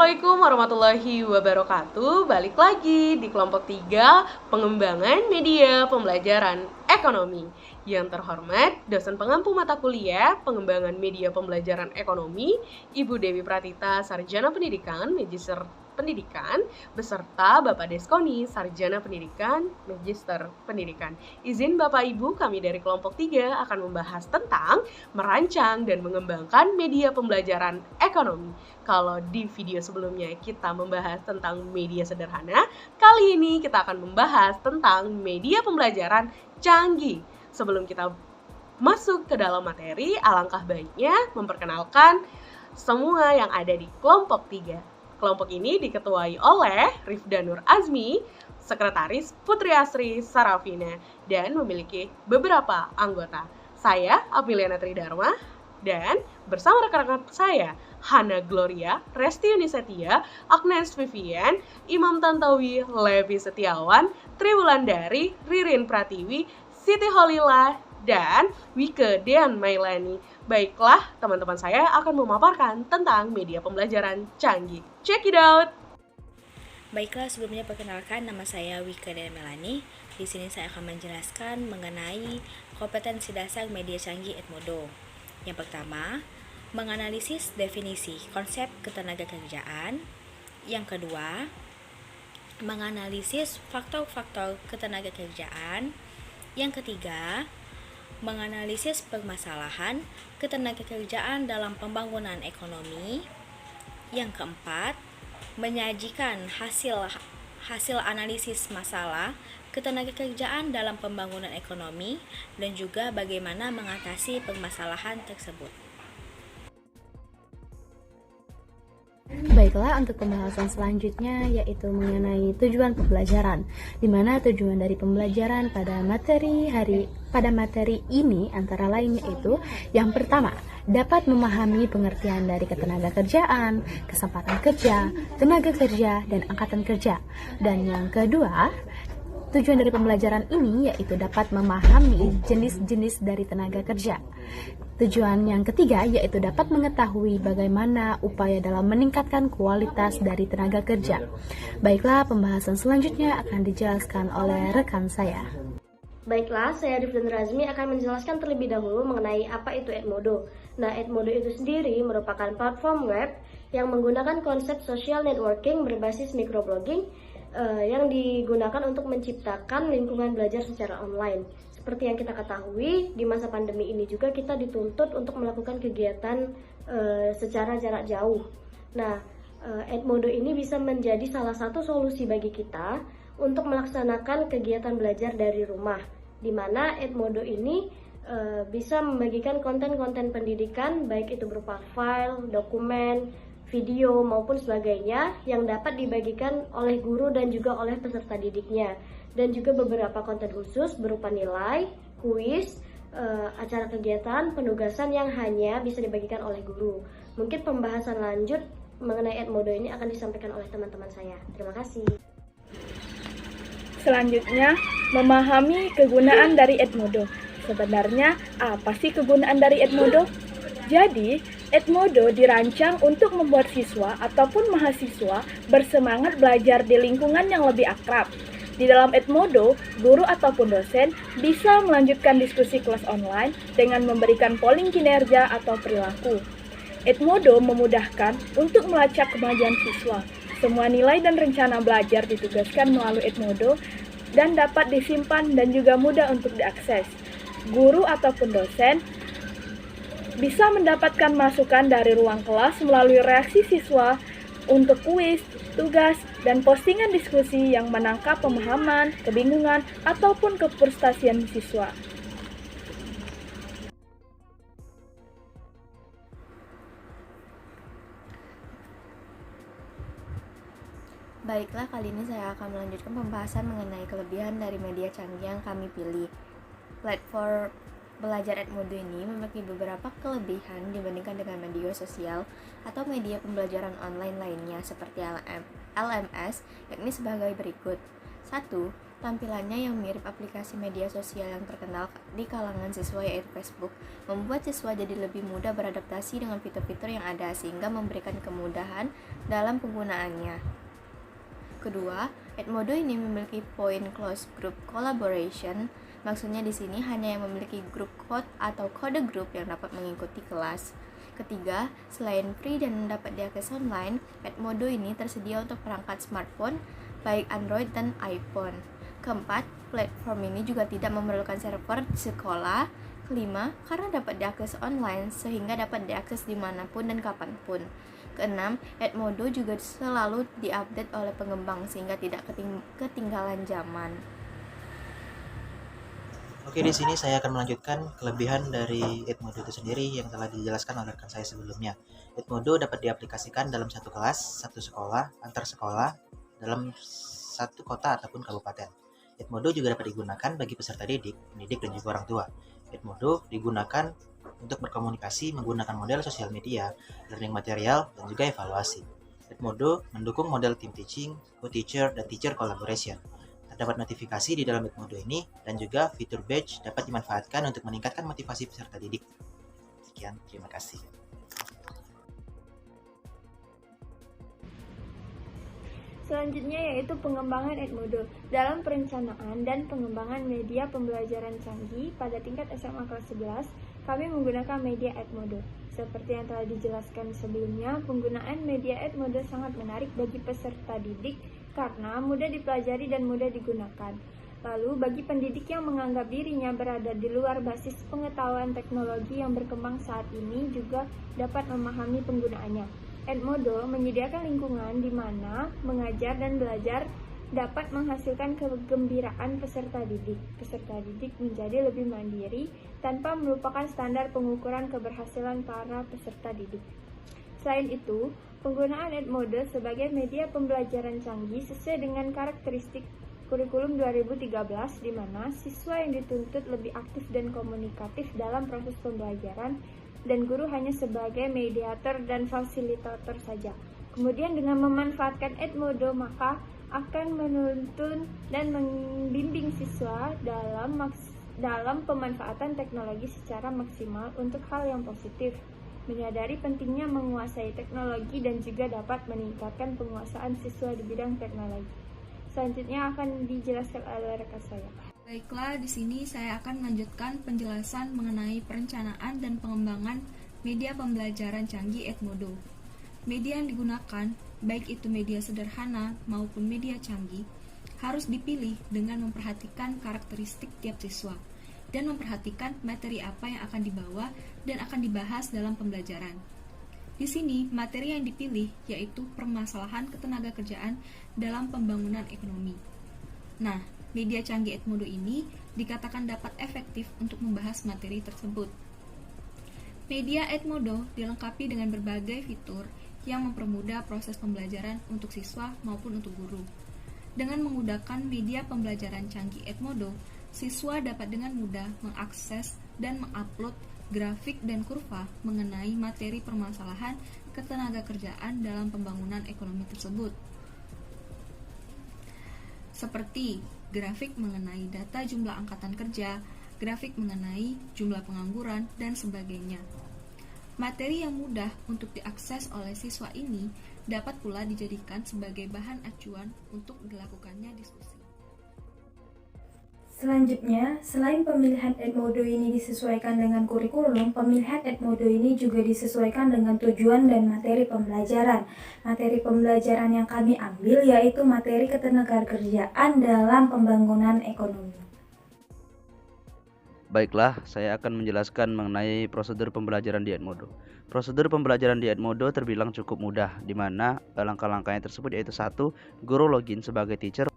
Assalamualaikum warahmatullahi wabarakatuh. Balik lagi di kelompok 3 pengembangan media pembelajaran ekonomi. Yang terhormat dosen pengampu mata kuliah pengembangan media pembelajaran ekonomi Ibu Dewi Pratita, Sarjana Pendidikan, Magister Pendidikan, beserta Bapak Deskoni, Sarjana Pendidikan, Magister Pendidikan. Izin Bapak Ibu, kami dari kelompok 3 akan membahas tentang merancang dan mengembangkan media pembelajaran ekonomi. Kalau di video sebelumnya kita membahas tentang media sederhana, kali ini kita akan membahas tentang media pembelajaran canggih. Sebelum kita masuk ke dalam materi, alangkah baiknya memperkenalkan semua yang ada di kelompok 3. Kelompok ini diketuai oleh Rifda Nur Azmi, Sekretaris Putri Asri Sarafina, dan memiliki beberapa anggota. Saya, Apiliana Tridharma, dan bersama rekan-rekan saya, Hana Gloria, Resti Unisetia, Agnes Vivian, Imam Tantowi, Levi Setiawan, Triwulandari, Ririn Pratiwi, Siti Holila, dan Wike Dean Mailani. Baiklah, teman-teman saya akan memaparkan tentang media pembelajaran canggih. Check it out! Baiklah, sebelumnya perkenalkan, nama saya Wike Dean Mailani. Di sini saya akan menjelaskan mengenai kompetensi dasar media canggih Edmodo. Yang pertama, menganalisis definisi konsep ketenagakerjaan. Yang kedua, menganalisis faktor-faktor ketenagakerjaan. Yang ketiga, menganalisis permasalahan ketenagakerjaan dalam pembangunan ekonomi. Yang keempat, menyajikan hasil analisis masalah ketenagakerjaan dalam pembangunan ekonomi dan juga bagaimana mengatasi permasalahan tersebut. Baiklah, untuk pembahasan selanjutnya yaitu mengenai tujuan pembelajaran, di mana tujuan dari pembelajaran pada materi ini antara lain yaitu yang pertama, dapat memahami pengertian dari ketenagakerjaan, kesempatan kerja, tenaga kerja, dan angkatan kerja. Dan yang kedua, tujuan dari pembelajaran ini yaitu dapat memahami jenis-jenis dari tenaga kerja. Tujuan yang ketiga yaitu dapat mengetahui bagaimana upaya dalam meningkatkan kualitas dari tenaga kerja. Baiklah, pembahasan selanjutnya akan dijelaskan oleh rekan saya. Baiklah, saya Rifda Nur Azmi akan menjelaskan terlebih dahulu mengenai apa itu Edmodo. Nah, Edmodo itu sendiri merupakan platform web yang menggunakan konsep social networking berbasis microblogging yang digunakan untuk menciptakan lingkungan belajar secara online. Seperti yang kita ketahui, di masa pandemi ini juga kita dituntut untuk melakukan kegiatan secara jarak jauh. Nah, Edmodo ini bisa menjadi salah satu solusi bagi kita untuk melaksanakan kegiatan belajar dari rumah, di mana Edmodo ini bisa membagikan konten-konten pendidikan, baik itu berupa file, dokumen, video, maupun sebagainya yang dapat dibagikan oleh guru dan juga oleh peserta didiknya. Dan juga beberapa konten khusus berupa nilai, kuis, acara kegiatan, penugasan yang hanya bisa dibagikan oleh guru. Mungkin pembahasan lanjut mengenai Edmodo ini akan disampaikan oleh teman-teman saya. Terima kasih. Selanjutnya, memahami kegunaan dari Edmodo. Sebenarnya, apa sih kegunaan dari Edmodo? Jadi, Edmodo dirancang untuk membuat siswa ataupun mahasiswa bersemangat belajar di lingkungan yang lebih akrab. Di dalam Edmodo, guru ataupun dosen bisa melanjutkan diskusi kelas online dengan memberikan polling kinerja atau perilaku. Edmodo memudahkan untuk melacak kemajuan siswa. Semua nilai dan rencana belajar ditugaskan melalui Edmodo dan dapat disimpan dan juga mudah untuk diakses. Guru ataupun dosen bisa mendapatkan masukan dari ruang kelas melalui reaksi siswa untuk kuis, tugas, dan postingan diskusi yang menangkap pemahaman, kebingungan, ataupun kefrustasian siswa. Baiklah, kali ini saya akan melanjutkan pembahasan mengenai kelebihan dari media canggih yang kami pilih. Platform belajar Edmodo ini memiliki beberapa kelebihan dibandingkan dengan media sosial atau media pembelajaran online lainnya seperti LMS, yakni sebagai berikut. 1. Tampilannya yang mirip aplikasi media sosial yang terkenal di kalangan siswa yaitu Facebook, membuat siswa jadi lebih mudah beradaptasi dengan fitur-fitur yang ada sehingga memberikan kemudahan dalam penggunaannya. Kedua, Edmodo ini memiliki point closed group collaboration. Maksudnya di sini hanya yang memiliki grup code atau kode grup yang dapat mengikuti kelas. Ketiga, selain free dan dapat diakses online, Edmodo ini tersedia untuk perangkat smartphone, baik Android dan iPhone. Keempat, platform ini juga tidak memerlukan server di sekolah. Kelima, karena dapat diakses online sehingga dapat diakses dimanapun dan kapanpun. Keenam, Edmodo juga selalu diupdate oleh pengembang sehingga tidak ketinggalan zaman. Oke, di sini saya akan melanjutkan kelebihan dari Edmodo itu sendiri yang telah dijelaskan oleh rekan saya sebelumnya. Edmodo dapat diaplikasikan dalam satu kelas, satu sekolah, antar sekolah, dalam satu kota ataupun kabupaten. Edmodo juga dapat digunakan bagi peserta didik, pendidik, dan juga orang tua. Edmodo digunakan untuk berkomunikasi menggunakan model sosial media, learning material, dan juga evaluasi. Edmodo mendukung model team teaching, co-teacher, dan teacher collaboration. Terdapat notifikasi di dalam Edmodo ini, dan juga fitur badge dapat dimanfaatkan untuk meningkatkan motivasi peserta didik. Sekian, terima kasih. Selanjutnya yaitu pengembangan Edmodo. Dalam perencanaan dan pengembangan media pembelajaran canggih pada tingkat SMA kelas 11, kami menggunakan media Edmodo. Seperti yang telah dijelaskan sebelumnya, penggunaan media Edmodo sangat menarik bagi peserta didik karena mudah dipelajari dan mudah digunakan. Lalu, bagi pendidik yang menganggap dirinya berada di luar basis pengetahuan teknologi yang berkembang saat ini juga dapat memahami penggunaannya. Edmodo menyediakan lingkungan di mana mengajar dan belajar dapat menghasilkan kegembiraan peserta didik. Peserta didik menjadi lebih mandiri tanpa melupakan standar pengukuran keberhasilan para peserta didik. Selain itu, penggunaan Edmodo sebagai media pembelajaran canggih sesuai dengan karakteristik kurikulum 2013 di mana siswa yang dituntut lebih aktif dan komunikatif dalam proses pembelajaran dan guru hanya sebagai mediator dan fasilitator saja. Kemudian dengan memanfaatkan Edmodo maka akan menuntun dan membimbing siswa dalam pemanfaatan teknologi secara maksimal untuk hal yang positif, menyadari pentingnya menguasai teknologi dan juga dapat meningkatkan penguasaan siswa di bidang teknologi. Selanjutnya akan dijelaskan oleh rekan saya. Baiklah, di sini saya akan melanjutkan penjelasan mengenai perencanaan dan pengembangan media pembelajaran canggih Edmodo. Media yang digunakan, baik itu media sederhana maupun media canggih, harus dipilih dengan memperhatikan karakteristik tiap siswa dan memperhatikan materi apa yang akan dibawa dan akan dibahas dalam pembelajaran. Di sini, materi yang dipilih yaitu permasalahan ketenagakerjaan dalam pembangunan ekonomi. Nah, media canggih Edmodo ini dikatakan dapat efektif untuk membahas materi tersebut. Media Edmodo dilengkapi dengan berbagai fitur yang mempermudah proses pembelajaran untuk siswa maupun untuk guru. Dengan menggunakan media pembelajaran canggih Edmodo, siswa dapat dengan mudah mengakses dan mengupload grafik dan kurva mengenai materi permasalahan ketenagakerjaan dalam pembangunan ekonomi tersebut. Seperti grafik mengenai data jumlah angkatan kerja, grafik mengenai jumlah pengangguran, dan sebagainya. Materi yang mudah untuk diakses oleh siswa ini dapat pula dijadikan sebagai bahan acuan untuk dilakukannya diskusi. Selanjutnya, selain pemilihan Edmodo ini disesuaikan dengan kurikulum, pemilihan Edmodo ini juga disesuaikan dengan tujuan dan materi pembelajaran. Materi pembelajaran yang kami ambil yaitu materi ketenagakerjaan dalam pembangunan ekonomi. Baiklah, saya akan menjelaskan mengenai prosedur pembelajaran di Edmodo. Prosedur pembelajaran di Edmodo terbilang cukup mudah, di mana langkah-langkahnya tersebut yaitu 1. Guru login sebagai teacher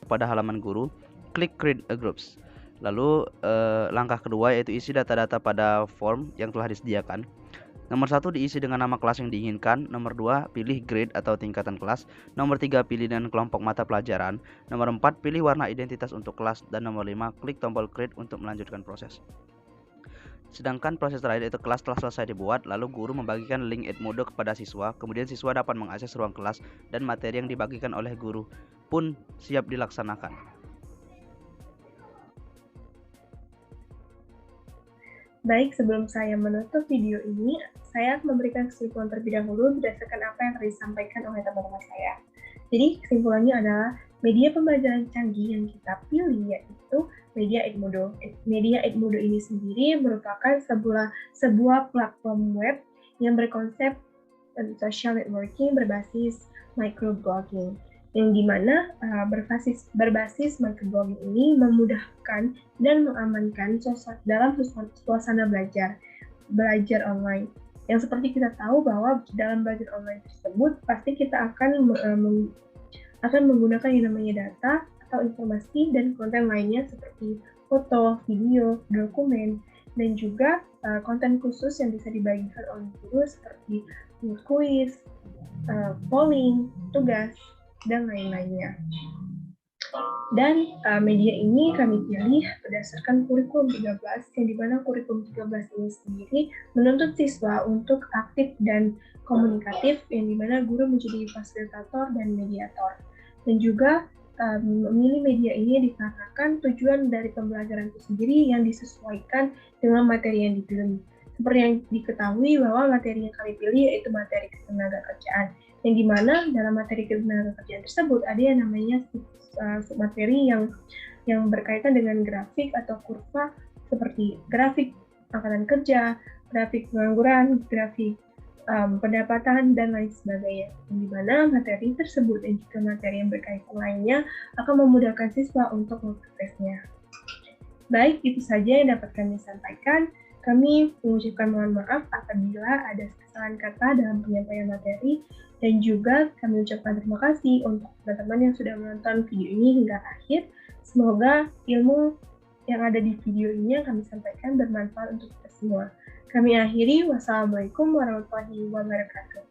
pada halaman guru, klik create a groups. Lalu langkah kedua yaitu isi data-data pada form yang telah disediakan. Nomor 1 diisi dengan nama kelas yang diinginkan. Nomor 2 pilih grade atau tingkatan kelas. Nomor 3 pilih dengan kelompok mata pelajaran. Nomor 4 pilih warna identitas untuk kelas. Dan nomor 5 klik tombol create untuk melanjutkan proses. Sedangkan proses terakhir itu kelas telah selesai dibuat, lalu guru membagikan link Edmodo kepada siswa. Kemudian siswa dapat mengakses ruang kelas dan materi yang dibagikan oleh guru pun siap dilaksanakan. Baik, sebelum saya menutup video ini, saya akan memberikan kesimpulan terlebih dahulu berdasarkan apa yang telah disampaikan oleh teman-teman saya. Jadi, kesimpulannya adalah media pembelajaran canggih yang kita pilih yaitu media Edmodo. Media Edmodo ini sendiri merupakan sebuah platform web yang berkonsep social networking berbasis microblogging, yang dimana berbasis microblogging ini memudahkan dan mengamankan dalam suasana belajar online. Yang seperti kita tahu bahwa dalam belajar online tersebut pasti kita akan menggunakan yang namanya data atau informasi dan konten lainnya seperti foto, video, dokumen, dan juga konten khusus yang bisa dibagikan oleh guru seperti kuis, polling, tugas, dan lain-lainnya. Dan media ini kami pilih berdasarkan kurikulum 13, yang dimana kurikulum 13 ini sendiri menuntut siswa untuk aktif dan komunikatif, yang dimana guru menjadi fasilitator dan mediator. Dan juga memilih media ini dikarenakan tujuan dari pembelajaran itu sendiri yang disesuaikan dengan materi yang dipilih. Seperti yang diketahui bahwa materi yang kami pilih yaitu materi ketenagakerjaan, yang dimana dalam materi ketenagakerjaan tersebut ada yang namanya submateri yang berkaitan dengan grafik atau kurva seperti grafik angkatan kerja, grafik pengangguran, grafik pendapatan, dan lain sebagainya. Di mana materi tersebut dan juga materi yang berkaitan lainnya akan memudahkan siswa untuk mengaksesnya. Baik, itu saja yang dapat kami sampaikan. Kami mengucapkan mohon maaf apabila ada kesalahan kata dalam penyampaian materi, dan juga kami ucapkan terima kasih untuk teman-teman yang sudah menonton video ini hingga akhir. Semoga ilmu yang ada di video ini yang kami sampaikan bermanfaat untuk kita semua. Kami akhiri, wassalamualaikum warahmatullahi wabarakatuh.